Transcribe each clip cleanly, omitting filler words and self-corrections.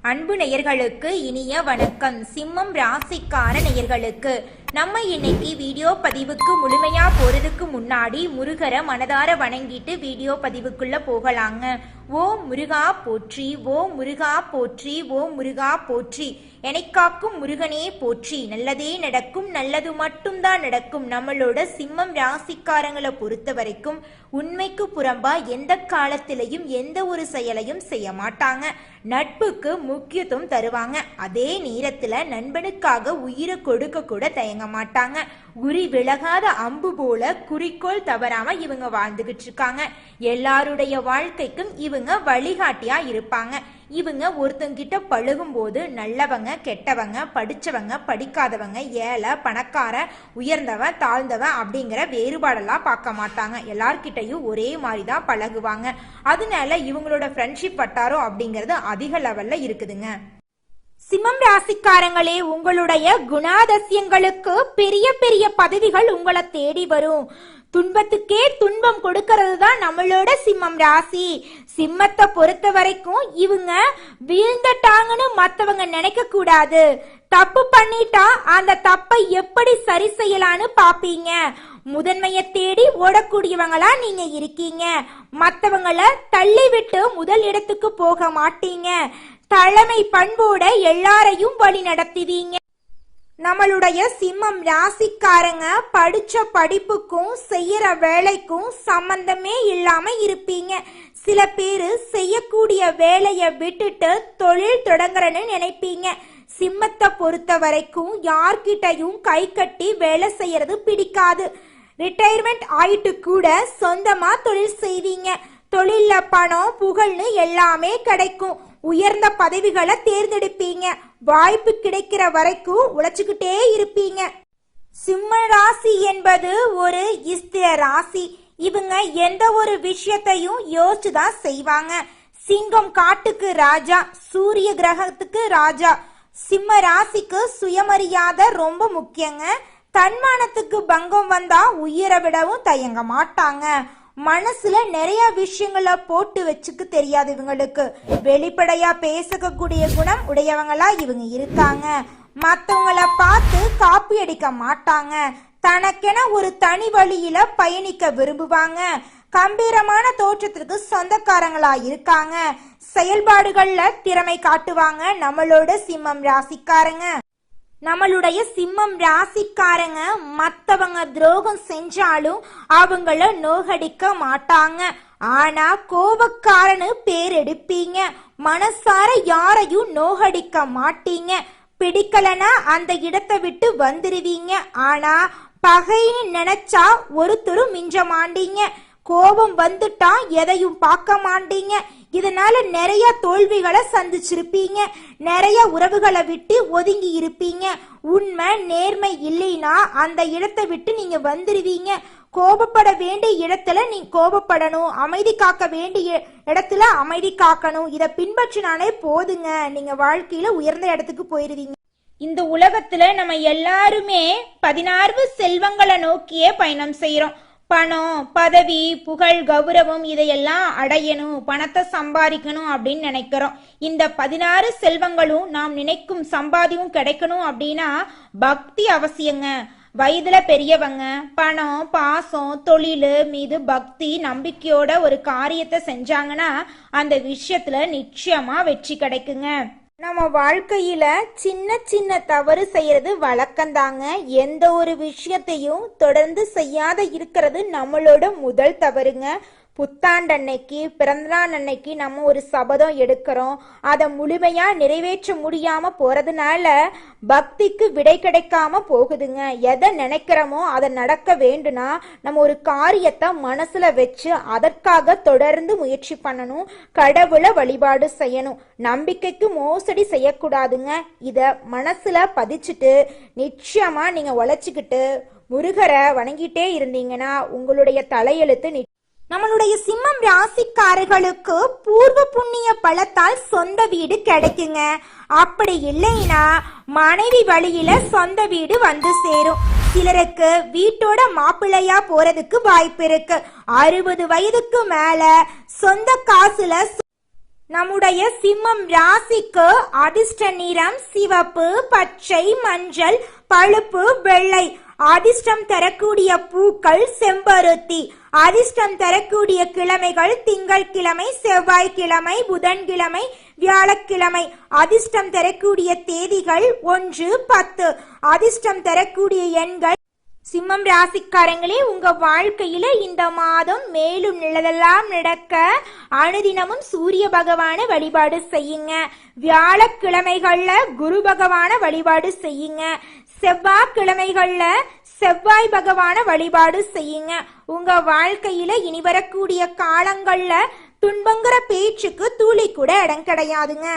அன்பு நேயர்களுக்கு இனிய வணக்கம். சிம்மம் ராசிக்கார நேயர்களுக்கு நம்ம இன்னைக்கு வீடியோ பதிவுக்கு முழுமையா போறதுக்கு முன்னாடி முருகரை மனதார வணங்கிட்டு வீடியோ பதிவுக்குள்ள போகலாங்க. ஓம் முருகா போற்றி, ஓம் முருகா போற்றி, ஓம் முருகா போற்றி, எனக்காக்கும் முருகனே போற்றி. நல்லதே நடக்கும், நல்லது மட்டும்தான் நடக்கும். நம்மளோட சிம்மம் ராசிக்காரங்களை பொறுத்த வரைக்கும் உண்மைக்கு புறம்பா எந்த காலத்திலையும் எந்த ஒரு செயலையும் செய்ய மாட்டாங்க. நட்புக்கு முக்கியத்துவம் தருவாங்க. அதே நேரத்துல நண்பனுக்காக உயிரை கொடுக்க கூட தயங்க மாட்டாங்க. குறி விலகாத அம்பு போல குறிக்கோள் தவறாம இவங்க வாழ்ந்துகிட்டு இருக்காங்க. எல்லாருடைய வாழ்க்கைக்கும் இவங்க வழிகாட்டியா இருப்பாங்க. இவங்க ஒருத்தங்கிட்ட பழகும் போது நல்லவங்க கெட்டவங்க, படிச்சவங்க படிக்காதவங்க, ஏழை பணக்கார, உயர்ந்தவன் தாழ்ந்தவன் அப்படிங்கிற வேறுபாடெல்லாம் பார்க்க மாட்டாங்க. எல்லார்கிட்டையும் ஒரே மாதிரி தான் பழகுவாங்க. அதனால இவங்களோட ஃப்ரெண்ட்ஷிப் வட்டாரம் அப்படிங்கிறது அதிக லெவல்ல இருக்குதுங்க. சிம்மம் ராசிக்காரங்களே, உங்களுடைய குணாதிசயங்களுக்கு பெரிய பெரிய பதவிகள் உங்களை தேடி வரும். துன்பத்துக்கே துன்பம் கொடுக்கறது தான் நம்மளோட சிம்மம் ராசி. சிம்மத்தை பொறுத்த வரைக்கும் இவங்க வீழ்ந்துட்டாங்கன்னு மத்தவங்க நினைக்க கூடாது. தப்பு பண்ணிட்டா அந்த தப்பை எப்படி சரி செய்யலான்னு பாப்பீங்க. முதன்மையை தேடி ஓடக்கூடியவங்களா நீங்க இருக்கீங்க. மத்தவங்களை தள்ளி விட்டு முதல் இடத்துக்கு போக மாட்டீங்க. தலைமை பண்போட எல்லாரையும் வழி நடத்துவீங்க. நம்மளுடைய சிம்மம் ராசிக்காரங்க படிச்ச படிப்புக்கும் செய்யற வேலைக்கும் சம்பந்தமே இல்லாம இருப்பீங்க. சில பேரு செய்யக்கூடிய வேலையை விட்டுட்டு தொழில் தொடங்குறன்னு நினைப்பீங்க. சிம்மத்தை பொறுத்த வரைக்கும் யார்கிட்டையும் கை கட்டி வேலை செய்யறது பிடிக்காது. ரிட்டையர்மெண்ட் ஆயிட்டு கூட சொந்தமா தொழில் செய்வீங்க. தொழில பணம் புகழ்னு எல்லாமே கிடைக்கும். உயர்ந்த பதவிகளை தேர்ந்தெடுப்பீங்க. வாய்ப்பு கிடைக்கிற வரைக்கும் உழைச்சுக்கிட்டே இருப்பீங்க. சிம்ம ராசி என்பது ஒரு ஸ்திர ராசி. இவங்க எந்த ஒரு விஷயத்தையும் யோசிச்சுதான் செய்வாங்க. சிங்கம் காட்டுக்கு ராஜா, சூரிய கிரகத்துக்கு ராஜா. சிம்ம ராசிக்கு சுயமரியாதை ரொம்ப முக்கியங்க. தன்மானத்துக்கு பங்கம் வந்தா உயிரை விடவும் தயங்க மாட்டாங்க. மனசுல நிறைய விஷயங்களை போட்டு வச்சுக்க தெரியாது இவங்களுக்கு. வெளிப்படையா பேசக்கூடிய குணம் உடையவங்களா இவங்க இருக்காங்க. மத்தவங்களை பார்த்து காப்பி அடிக்க மாட்டாங்க. தனக்கென ஒரு தனி வழியில பயணிக்க விரும்புவாங்க. கம்பீரமான தோற்றத்திற்கு சொந்தக்காரங்களா இருக்காங்க. செயல்பாடுகள்ல திறமை காட்டுவாங்க நம்மளோட சிம்மம் ராசிக்காரங்க. நம்மளுடைய சிம்மம் ராசிக்காரங்க மத்தவங்க துரோகம் செஞ்சாலும் அவங்கள நோகடிக்க மாட்டாங்க. ஆனா கோபக்காரன்னு பேர் எடுப்பீங்க. மனசார யாரையும் நோகடிக்க மாட்டீங்க. பிடிக்கலனா அந்த இடத்தை விட்டு வந்துருவீங்க. ஆனா பகைன்னு நினைச்சா ஒருத்தரும் மிஞ்ச மாட்டீங்க. கோபம் வந்துட்டா எதையும் பார்க்க மாட்டீங்க. இதனால நிறைய தோல்விகளை சந்திச்சிருப்பீங்க. நிறைய உறவுகளை விட்டு ஒதுங்கி இருப்பீங்க. உண்மை நேர்மை இல்லைன்னா அந்த இடத்தை விட்டு நீங்க வந்துருவீங்க. கோபப்பட வேண்டிய இடத்துல நீங்க கோபப்படணும். அமைதி காக்க வேண்டிய இடத்துல அமைதி காக்கணும். இதை பின்பற்றினாலே போதுங்க, நீங்க வாழ்க்கையில உயர்ந்த இடத்துக்கு போயிருவீங்க. இந்த உலகத்துல நம்ம எல்லாருமே 16 செல்வங்களை நோக்கியே பயணம் செய்யறோம். பணம், பதவி, புகழ், கௌரவம் இதையெல்லாம் அடையணும், பணத்தை சம்பாதிக்கணும் அப்படின்னு நினைக்கிறோம். இந்த 16 செல்வங்களும் நாம் நினைக்கும் சம்பாதியும் கிடைக்கணும் அப்படின்னா பக்தி அவசியங்க. வயதுல பெரியவங்க பணம், பாசம், தொழில் மீது பக்தி நம்பிக்கையோட ஒரு காரியத்தை செஞ்சாங்கன்னா அந்த விஷயத்துல நிச்சயமா வெற்றி கிடைக்குங்க. நம்ம வாழ்க்கையில சின்ன சின்ன தவறு செய்யறது வழக்கம்தாங்க. எந்த ஒரு விஷயத்தையும் தொடர்ந்து செய்யாத இருக்கிறது நம்மளோட முதல் தவறுங்க. புத்தாண்டன்னைக்கு பிறந்தநாள் அன்னைக்கு நம்ம ஒரு சபதம் எடுக்கிறோம். அதை முழுமையா நிறைவேற்ற முடியாம போறதுனால பக்திக்கு விடை கிடைக்காம போகுதுங்க. எதை நினைக்கிறோமோ அதை நடக்க வேண்டும்னா நம்ம ஒரு காரியத்தை மனசுல வச்சு அதற்காக தொடர்ந்து முயற்சி பண்ணணும். கடவுளை வழிபாடு செய்யணும். நம்பிக்கைக்கு மோசடி செய்யக்கூடாதுங்க. இத மனசுல பதிச்சுட்டு நிச்சயமா நீங்க உழைச்சிக்கிட்டு முருகரை வணங்கிட்டே இருந்தீங்கன்னா உங்களுடைய தலையெழுத்து. நம்மளுடைய சிம்மம் ராசிக்காரர்களுக்கு பூர்வ புண்ணிய பலத்தால் சொந்த வீடு கிடைக்குங்க. அப்படி இல்லைன்னா மனைவி வழியில சொந்த வீடு வந்து சேரும். சிலருக்கு வீட்டோட மாப்பிள்ளையா போறதுக்கு வாய்ப்பு இருக்கு. 60 வயதுக்கு மேல சொந்த காசுல நம்முடைய சிம்மம் ராசிக்கு அதிர்ஷ்ட நிறம் சிவப்பு, பச்சை, மஞ்சள், பழுப்பு, வெள்ளை. அதிர்ஷ்டம் தரக்கூடிய பூக்கள் செம்பருத்தி. அதிர்ஷ்டம் தரக்கூடிய கிழமைகள் திங்கட்கிழமை, செவ்வாய்க்கிழமை, புதன்கிழமை, வியாழக்கிழமை. அதிர்ஷ்டம் தரக்கூடிய தேதிகள் 1, 10. அதிர்ஷ்டம் தரக்கூடிய எண்கள். சிம்மம் ராசிக்காரங்களே, உங்க வாழ்க்கையில இந்த மாதம் மேலும் நல்லதெல்லாம் நடக்க அனுதினமும் சூரிய பகவான வழிபாடு செய்யுங்க. வியாழக்கிழமைகள்ல குரு பகவான வழிபாடு செய்யுங்க. செவ்வாய்க்கிழமைகள்ல செவ்வாய் பகவான வழிபாடு செய்யுங்க. உங்க வாழ்க்கையில இனி வரக்கூடிய காலங்கள்ல துன்பங்கிற பேச்சுக்கு துளி கூட இடம் கிடையாதுங்க.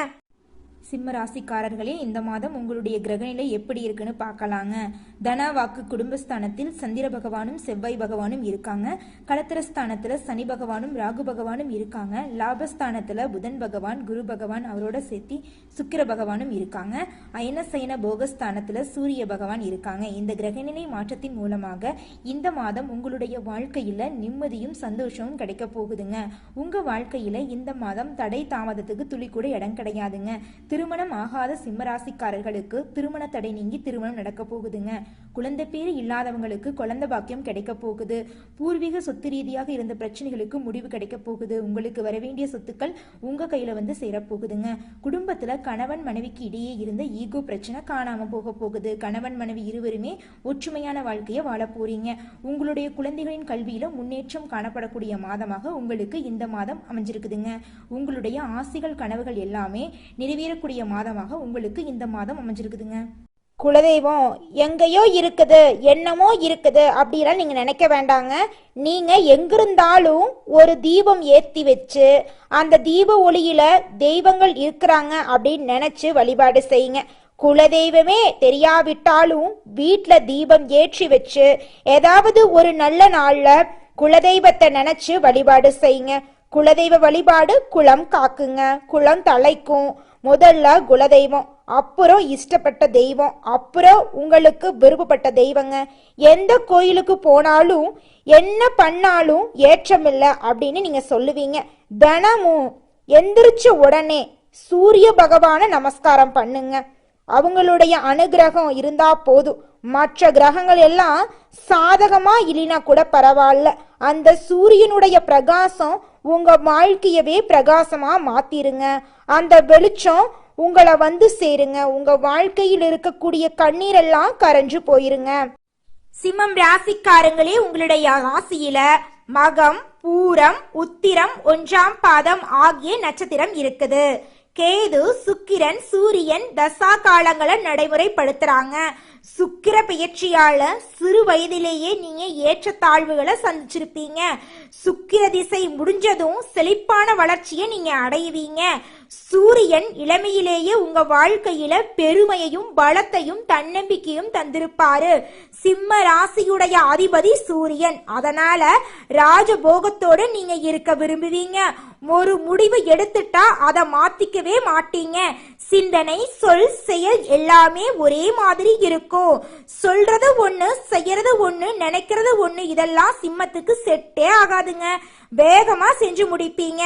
சிம்ம ராசிக்காரர்களே, இந்த மாதம் உங்களுடைய கிரகநிலை எப்படி இருக்குன்னு பார்க்கலாங்க. தன வாக்கு குடும்பஸ்தானத்தில் சந்திர பகவானும் செவ்வாய் பகவானும் இருக்காங்க. களத்திரஸ்தானத்துல சனி பகவானும் ராகு பகவானும் இருக்காங்க. லாபஸ்தானத்துல புதன் பகவான், குரு பகவான், அவரோட சேர்த்தி சுக்கிர பகவானும் இருக்காங்க. அயனசயன போகஸ்தானத்துல சூரிய பகவான் இருக்காங்க. இந்த கிரகநிலை மாற்றத்தின் மூலமாக இந்த மாதம் உங்களுடைய வாழ்க்கையில நிம்மதியும் சந்தோஷமும் கிடைக்க போகுதுங்க. உங்க வாழ்க்கையில இந்த மாதம் தடை தாமதத்துக்கு துளி கூட இடம் கிடையாதுங்க. திருமணம் ஆகாத சிம்மராசிக்காரர்களுக்கு திருமண தடை நீங்கி திருமணம் நடக்க போகுதுங்க. குழந்தை பேரு இல்லாதவங்களுக்கு குழந்தை பாக்கியம் கிடைக்க போகுது. பூர்வீக சொத்து ரீதியாக இருந்த பிரச்சனைகளுக்கு முடிவு கிடைக்க போகுது. உங்களுக்கு வரவேண்டிய சொத்துக்கள் உங்க கையில வந்து சேரப்போகுதுங்க. குடும்பத்துல கணவன் மனைவிக்கு இடையே இருந்த ஈகோ பிரச்சனை காணாம போக போகுது. கணவன் மனைவி இருவருமே ஒற்றுமையான வாழ்க்கையை வாழ போறீங்க. உங்களுடைய குழந்தைகளின் கல்வியில முன்னேற்றம் காணப்படக்கூடிய மாதமாக உங்களுக்கு இந்த மாதம் அமைஞ்சிருக்குதுங்க. உங்களுடைய ஆசைகள் கனவுகள் எல்லாமே நிறைவேறக்கூடிய மாதமாக உங்களுக்கு இந்த மாதம் அமைஞ்சிருக்குதுங்க. குலதெய்வம் எங்கேயோ இருக்குது, என்னமோ இருக்குது அப்படிலாம் நீங்க நினைக்க வேண்டாங்க. நீங்க எங்கிருந்தாலும் ஒரு தீபம் ஏத்தி வச்சு அந்த தீப ஒளியில தெய்வங்கள் இருக்கிறாங்க அப்படின்னு நினைச்சு வழிபாடு செய்யுங்க. குலதெய்வமே தெரியாவிட்டாலும் வீட்டுல தீபம் ஏற்றி வச்சு ஏதாவது ஒரு நல்ல நாள்ல குலதெய்வத்தை நினைச்சு வழிபாடு செய்யுங்க. குலதெய்வ வழிபாடு குலம் காக்குங்க, குலம் தலைக்கும். முதல்ல குலதெய்வம், அப்புறம் இஷ்டப்பட்ட தெய்வம், அப்புறம் உங்களுக்கு விருப்பப்பட்ட தெய்வங்க. எந்த கோயிலுக்கு போனாலும் என்ன பண்ணாலும் ஏற்றமில்லை அப்படின்னு நீங்க சொல்லுவீங்க. தினமும் எந்திரிச்ச உடனே சூரிய பகவான நமஸ்காரம் பண்ணுங்க. அவங்களுடைய அனுகிரகம் இருந்தா போதும். மற்ற கிரகங்கள் எல்லாம் சாதகமா இல்லைனா கூட பரவாயில்ல, அந்த சூரியனுடைய பிரகாசம் உங்க வாழ்க்கையவே பிரகாசமா மாத்திருங்க. அந்த வெளிச்சம் உங்களை வந்து சேருங்க. உங்க வாழ்க்கையில் இருக்கக்கூடிய கண்ணீரெல்லாம் கரைஞ்சு போயிருங்க. சிம்மம் ராசிக்காரங்களே, உங்களுடைய ராசியில மகம், பூரம், உத்திரம், 1ஆம் பாதம் ஆகிய நட்சத்திரம் இருக்குது. கேது, சுக்கிரன், சூரியன் தசா காலங்களை நடைமுறைப்படுத்துறாங்க. சுக்கிர பெயர்ச்சியால சிறு வயதிலேயே நீங்க ஏற்றத்தாழ்வுகளை சந்திச்சிருப்பீங்க. சுக்கிர திசை முடிஞ்சதும் செழிப்பான வளர்ச்சியை நீங்க அடைவீங்க. சூரியன் இளமையிலேயே உங்க வாழ்க்கையில பெருமையையும் பலத்தையும் தன்னம்பிக்கையும் தந்திருப்பாரு. சிம்ம ராசியுடைய அதிபதி சூரியன். அதனால ராஜபோகத்தோட நீங்க இருக்க விரும்புவீங்க. ஒரு முடிவு எடுத்துட்டா அதை மாத்திக்கவே மாட்டீங்க. சிந்தனை, சொல், செயல் எல்லாமே ஒரே மாதிரி இருக்கும். சொல்றது ஒண்ணு, செய்யறது ஒண்ணு, நினைக்கிறது ஒண்ணு. இதெல்லாம் சிம்மத்துக்கு செட்டே ஆகாதுங்க. வேகமா செஞ்சு முடிப்பீங்க.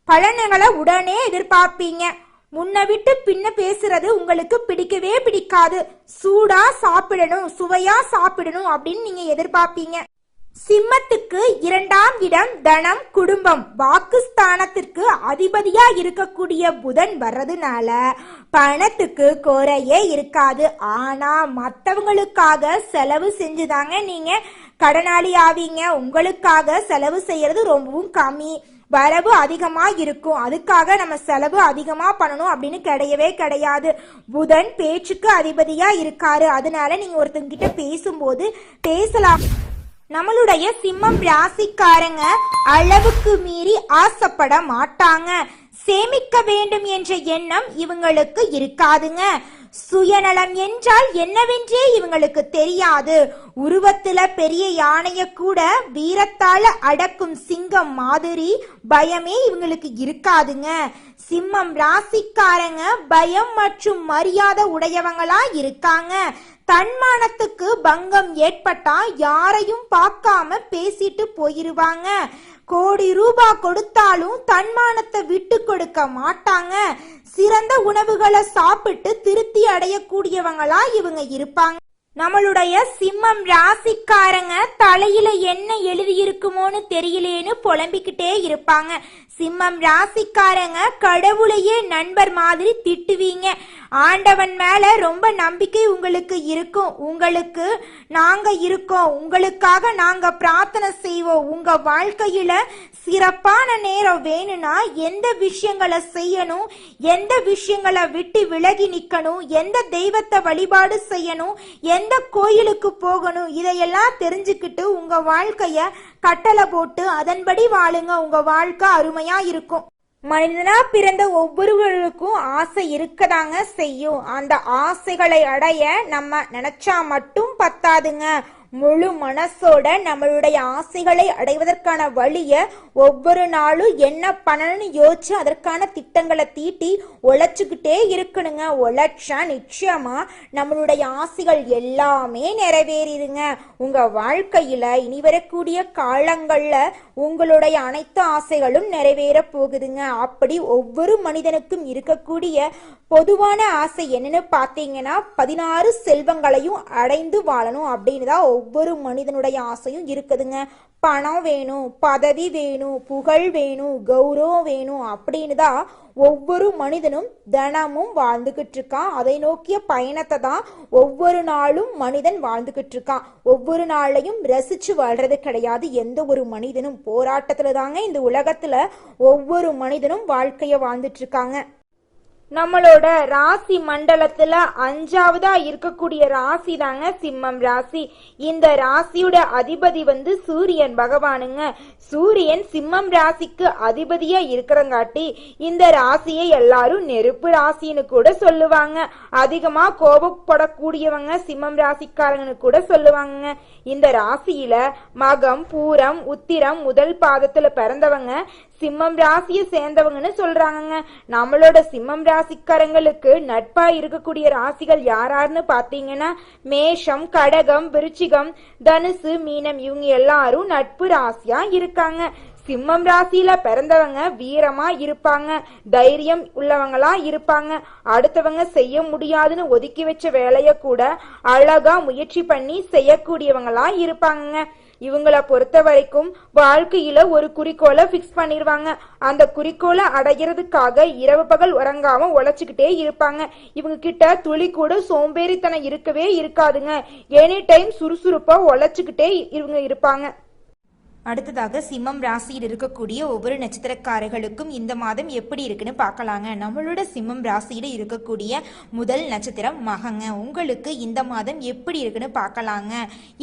பலன்களை உடனே எதிர்பார்ப்பீங்க. முன்ன விட்டு பின்ன பேசுறது உங்களுக்கு பிடிக்கவே பிடிக்காது. சூடா சாப்பிடணும், சுவையா சாப்பிடணும் அப்படின்னு நீங்க எதிர்பார்ப்பீங்க. சிம்மத்துக்கு 2ஆம் இடம் தனம், குடும்பம், வாக்குஸ்தானத்திற்கு அதிபதியா இருக்கக்கூடிய புதன் வர்றதுனால பணத்துக்கு குறையே இருக்காது. ஆனா மற்றவங்களுக்காக செலவு செஞ்சுதாங்க நீங்க கடனாளி ஆவீங்க. உங்களுக்காக செலவு செய்யறது ரொம்பவும் கம்மி, வரவு அதிகமா இருக்கும். அதுக்காக நம்ம செலவு அதிகமா பண்ணணும் அப்படின்னு கிடையவே கிடையாது. புதன் பேச்சுக்கு அதிபதியா இருக்காரு. அதனால நீங்க ஒருத்தங்கிட்ட பேசும்போது பேசலாம். நம்மளுடைய சிம்மம் ராசிக்காரங்க அளவுக்கு மீறி ஆசைப்பட மாட்டாங்க. சேமிக்க வேண்டும் என்ற எண்ணம் இவங்களுக்கு இருக்காதுங்க. சுயநலம் என்றால் என்னவென்றே இவங்களுக்கு தெரியாது. உருவத்துல பெரிய யானைய கூட வீரத்தால அடக்கும் சிங்கம் மாதிரி பயமே இவங்களுக்கு இருக்காதுங்க. சிம்மம் ராசிக்காரங்க பயம் மற்றும் மரியாதை உடையவங்களா இருக்காங்க. தன்மானத்துக்கு பங்கம் ஏற்பட்டா யாரையும் பார்க்காம பேசிட்டு போயிருவாங்க. கோடி ரூபாய் கொடுத்தாலும் தன்மானத்தை விட்டு கொடுக்க மாட்டாங்க. சிறந்த உணவுகளை சாப்பிட்டு திருப்தி அடையக்கூடியவங்களா இவங்க இருப்பாங்க. நம்மளுடைய சிம்மம் ராசிக்காரங்க தலையில என்ன எழுதியிருக்குமோன்னு தெரியலேன்னு புலம்பிக்கிட்டே இருப்பாங்க. சிம்மம் ராசிக்காரங்க கடவுளையே நண்பர் மாதிரி திட்டுவீங்க. ஆண்டவன் மேல ரொம்ப நம்பிக்கை உங்களுக்கு இருக்கும். உங்களுக்கு நாங்க இருக்கோம், உங்களுக்காக நாங்க பிரார்த்தனை செய்வோம். உங்க வாழ்க்கையில சிறப்பான நேரம் வேணும்னா எந்த விஷயங்களை செய்யணும், எந்த விஷயங்களை விட்டு விலகி நிக்கணும், எந்த தெய்வத்தை வழிபாடு செய்யணும், எந்த கோயிலுக்கு போகணும், இதையெல்லாம் தெரிஞ்சுக்கிட்டு உங்க வாழ்க்கைய கட்டளை போட்டு அதன்படி வாழுங்க. உங்க வாழ்க்கை அருமையா இருக்கும். மனிதனா பிறந்த ஒவ்வொருவருக்கும் ஆசை இருக்கதாங்க செய்யும். அந்த ஆசைகளை அடைய நம்ம நினைச்சா மட்டும் பத்தாதுங்க. முழு மனசோட நம்மளுடைய ஆசைகளை அடைவதற்கான வழிய ஒவ்வொரு நாளும் என்ன பண்ணணும்னு யோசிச்சு அதற்கான திட்டங்களை தீட்டி உழைச்சுக்கிட்டே இருக்கணுங்க. உழைச்சா நிச்சயமா நம்மளுடைய ஆசைகள் எல்லாமே நிறைவேறிடுங்க. உங்க வாழ்க்கையில இனி வரக்கூடிய காலங்கள்ல உங்களுடைய அனைத்து ஆசைகளும் நிறைவேற போகுதுங்க. அப்படி ஒவ்வொரு மனிதனுக்கும் இருக்கக்கூடிய பொதுவான ஆசை என்னன்னு பார்த்தீங்கன்னா 16 செல்வங்களையும் அடைந்து வாழணும் அப்படின்னு தான் ஒவ்வொரு மனிதனுடைய ஆசையும் இருக்குதுங்க. பணம் வேணும், பதவி வேணும், புகழ் வேணும், கௌரவம் வேணும் அப்படின்னு தான் ஒவ்வொரு மனிதனும் தினமும் வாழ்ந்துகிட்டு இருக்கான். அதை நோக்கிய பயணத்தை தான் ஒவ்வொரு நாளும் மனிதன் வாழ்ந்துகிட்டு இருக்கான். ஒவ்வொரு நாளையும் ரசிச்சு வாழ்றது கிடையாது. எந்த ஒரு மனிதனும் போராட்டத்துல தாங்க இந்த உலகத்துல ஒவ்வொரு மனிதனும் வாழ்க்கைய வாழ்ந்துட்டு இருக்காங்க. நம்மளோட ராசி மண்டலத்துல 5வதா இருக்கக்கூடிய ராசி தாங்க சிம்மம் ராசி. இந்த ராசியோட அதிபதி சூரியன் பகவானுங்க. சூரியன் சிம்மம் ராசிக்கு அதிபதியா இருக்கிறங்காட்டி இந்த ராசியை எல்லாரும் நெருப்பு ராசின்னு கூட சொல்லுவாங்க. அதிகமா கோபப்படக்கூடியவங்க சிம்மம் ராசிக்காரங்கன்னு கூட சொல்லுவாங்க. இந்த ராசியில மகம், பூரம், உத்திரம் முதல் பாதத்துல பிறந்தவங்க சிம்மம் ராசியை சேர்ந்தவங்கன்னு சொல்றாங்க. நம்மளோட சிம்மம் ராசிக்காரங்களுக்கு நட்பா இருக்கக்கூடிய ராசிகள் யாராருன்னு பாத்தீங்கன்னா மேஷம், கடகம், விருச்சிகம், தனுசு, மீனம் இவங்க எல்லாரும் நட்பு ராசியா இருக்காங்க. சிம்மம் ராசியில பிறந்தவங்க வீரமா இருப்பாங்க, தைரியம் உள்ளவங்களா இருப்பாங்க. அடுத்தவங்க செய்ய முடியாதுன்னு ஒதுக்கி வச்ச வேலைய கூட அழகா முயற்சி பண்ணி செய்யக்கூடியவங்களா இருப்பாங்க. இவங்கள பொறுத்த வரைக்கும் வாழ்க்கையில ஒரு குறிக்கோளை பிக்ஸ் பண்ணிருவாங்க. அந்த குறிக்கோளை அடைகிறதுக்காக இரவு பகல் உறங்காம உழைச்சுக்கிட்டே இருப்பாங்க. இவங்க கிட்ட துளி கூட சோம்பேறித்தனம் இருக்கவே இருக்காதுங்க. எனி டைம் சுறுசுறுப்பா உழைச்சுக்கிட்டே இவங்க இருப்பாங்க. அடுத்ததாக சிம்மம் ராசியில் இருக்கக்கூடிய ஒவ்வொரு நட்சத்திரக்காரர்களுக்கும் இந்த மாதம் எப்படி இருக்குன்னு பார்க்கலாங்க. நம்மளோட சிம்மம் ராசியில இருக்கக்கூடிய முதல் நட்சத்திரம் மகங்க. உங்களுக்கு இந்த மாதம் எப்படி இருக்குன்னு பார்க்கலாங்க.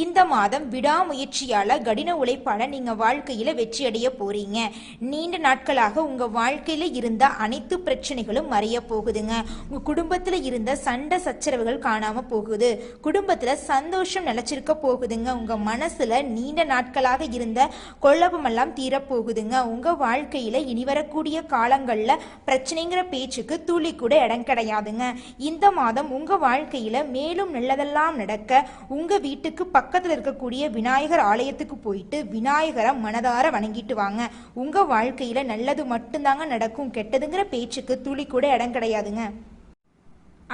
இந்த மாதம் விடாமுயற்சியால கடின உழைப்பால நீங்க வாழ்க்கையில வெற்றி அடைய போறீங்க. நீண்ட நாட்களாக உங்க வாழ்க்கையில இருந்த அனைத்து பிரச்சனைகளும் மறைய போகுதுங்க. உங்க குடும்பத்துல இருந்த சண்டை சச்சரவுகள் காணாம போகுது. குடும்பத்துல சந்தோஷம் நிலைச்சிருக்க போகுதுங்க. உங்க மனசுல நீண்ட நாட்களாக இருந்த கொள்ளப்பமெல்லாம் தீரப்போகுதுங்க. உங்க வாழ்க்கையில இனி வரக்கூடிய காலங்கள்ல பிரச்சனைங்கிற பேச்சுக்கு துளி கூட இடம் கிடையாதுங்க. இந்த மாதம் உங்க வாழ்க்கையில மேலும் நல்லதெல்லாம் நடக்க உங்க வீட்டுக்கு பக்கத்துல இருக்கக்கூடிய விநாயகர் ஆலயத்துக்கு போயிட்டு விநாயகரை மனதார வணங்கிட்டு வாங்க. உங்க வாழ்க்கையில நல்லது மட்டும்தாங்க நடக்கும். கெட்டதுங்கிற பேச்சுக்கு துளி கூட இடம் கிடையாதுங்க.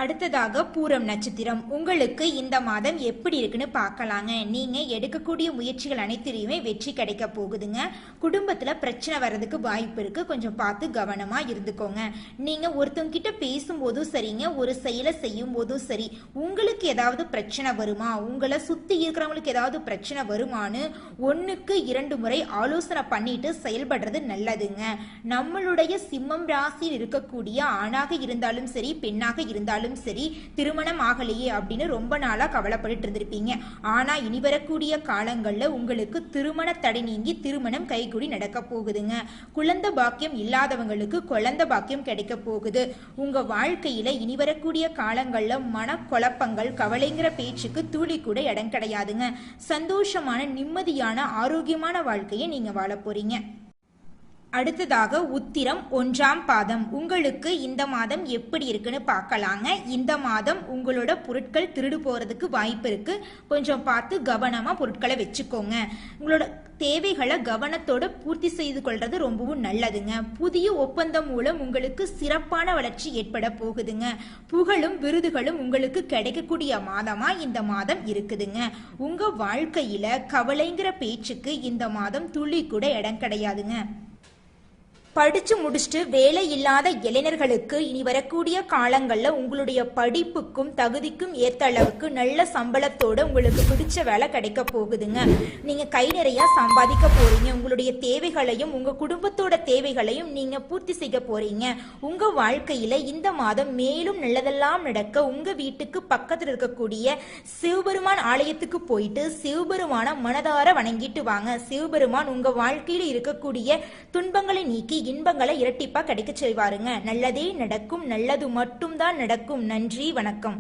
அடுத்ததாக பூரம் நட்சத்திரம். உங்களுக்கு இந்த மாதம் எப்படி இருக்குன்னு பார்க்கலாங்க. நீங்க எடுக்கக்கூடிய முயற்சிகள் அனைத்திலையுமே வெற்றி கிடைக்க போகுதுங்க. குடும்பத்துல பிரச்சனை வர்றதுக்கு வாய்ப்பு இருக்கு. கொஞ்சம் பார்த்து கவனமா இருந்துக்கோங்க. நீங்க ஒருத்தவங்க கிட்ட பேசும்போதும் சரிங்க, ஒரு செயலை செய்யும் போதும் சரி, உங்களுக்கு ஏதாவது பிரச்சனை வருமா, உங்களை சுத்தி இருக்கிறவங்களுக்கு ஏதாவது பிரச்சனை வருமானு 1க்கு 2 முறை ஆலோசனை பண்ணிட்டு செயல்படுறது நல்லதுங்க. நம்மளுடைய சிம்மம் ராசியில் இருக்கக்கூடிய ஆணாக இருந்தாலும் சரி, பெண்ணாக இருந்தாலும் சரி, திருமணம் ஆகலையே அப்படின்னு ரொம்ப நாளா கவலைப்பட்டு இருந்திருப்பீங்க. ஆனா இனி வரக்கூடிய காலங்கள்ல உங்களுக்கு திருமண தடை நீங்கி திருமணம் கைகூடி நடக்க போகுதுங்க. குழந்தை பாக்கியம் இல்லாதவங்களுக்கு குழந்தை பாக்கியம் கிடைக்க போகுது. உங்க வாழ்க்கையில இனி வரக்கூடிய காலங்கள்ல மனக்குழப்பங்கள், கவலைங்கிற பேச்சுக்கு துளி கூட இடம் கிடையாதுங்க. சந்தோஷமான, நிம்மதியான, ஆரோக்கியமான வாழ்க்கையை நீங்க வாழ போறீங்க. அடுத்ததாக உத்திரம் 1ஆம் பாதம். உங்களுக்கு இந்த மாதம் எப்படி இருக்குன்னு பார்க்கலாங்க. இந்த மாதம் உங்களோட பொருட்கள் திருடு போறதுக்கு வாய்ப்பு இருக்கு. கொஞ்சம் பார்த்து கவனமா பொருட்களை வச்சுக்கோங்க. உங்களோட தேவைகளை கவனத்தோட பூர்த்தி செய்து கொள்றது ரொம்பவும் நல்லதுங்க. புதிய ஒப்பந்தம் மூலம் உங்களுக்கு சிறப்பான வளர்ச்சி ஏற்பட போகுதுங்க. புகழும் விருதுகளும் உங்களுக்கு கிடைக்கக்கூடிய மாதமா இந்த மாதம் இருக்குதுங்க. உங்க வாழ்க்கையில கவலைங்கிற பேச்சுக்கு இந்த மாதம் துளி கூட இடம் கிடையாதுங்க. படிச்சு முடிச்சுட்டு வேலை இல்லாத இளைஞர்களுக்கு இனி வரக்கூடிய காலங்கள்ல உங்களுடைய படிப்புக்கும் தகுதிக்கும் ஏத்த அளவுக்கு நல்ல சம்பளத்தோட உங்களுக்கு பிடிச்ச வேலை கிடைக்க போகுதுங்க. நீங்க கை நிறைய சம்பாதிக்க போறீங்க. உங்களுடைய தேவைகளையும் உங்க குடும்பத்தோட தேவைகளையும் நீங்க பூர்த்தி செய்ய போறீங்க. உங்க வாழ்க்கையில இந்த மாதம் மேலும் நல்லதெல்லாம் நடக்க உங்க வீட்டுக்கு பக்கத்துல இருக்கக்கூடிய சிவபெருமான் ஆலயத்துக்கு போயிட்டு சிவபெருமான மனதார வணங்கிட்டு வாங்க. சிவபெருமான் உங்க வாழ்க்கையில இருக்கக்கூடிய துன்பங்களை நீக்கி இன்பங்களை இரட்டிப்பா கிடைக்க செய்வாருங்க. நல்லதே நடக்கும். நல்லது மட்டும்தான் நடக்கும். நன்றி, வணக்கம்.